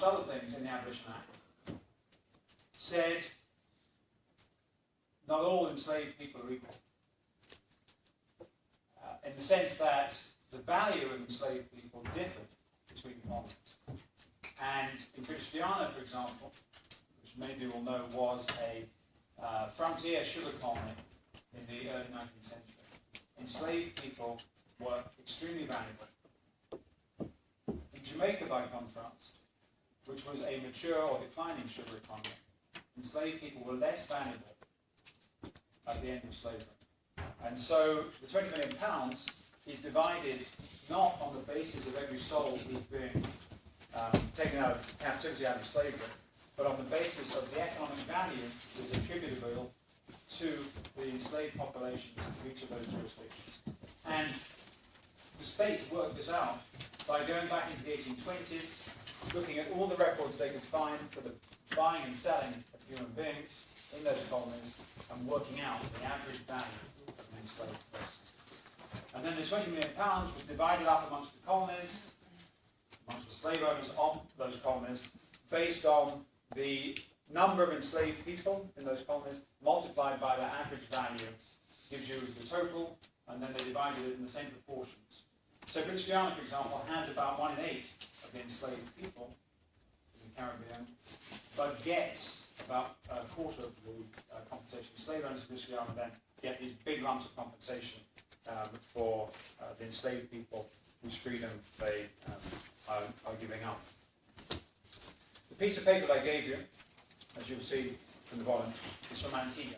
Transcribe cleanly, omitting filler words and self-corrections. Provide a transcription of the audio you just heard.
other things in the Abolition Act, said not all enslaved people are equal. In the sense that the value of enslaved people differed between colonies. And in British Guiana, for example, which many of you will know was a frontier sugar colony in the early 19th century, enslaved people were extremely valuable. In Jamaica, by contrast, which was a mature or declining sugar economy, enslaved people were less valuable at the end of slavery. And so the £20 million is divided not on the basis of every soul who's been taken out of captivity, out of slavery, but on the basis of the economic value that is attributable to the enslaved populations of each of those jurisdictions. And the state worked this out by going back into the 1820s, looking at all the records they could find for the buying and selling of human beings in those colonies, and working out the average value of an enslaved person. And then the £20 million was divided up amongst the colonies, amongst the slave owners of those colonies, based on the number of enslaved people in those colonies multiplied by their average value gives you the total, and then they divided it in the same proportions. So British Guiana, for example, has about 1 in 8 of the enslaved people in the Caribbean, but gets about a quarter of the compensation. Slave owners of British Guiana then get these big lumps of compensation for the enslaved people whose freedom they are giving up. The piece of paper that I gave you, as you'll see from the bottom, is from Antigua.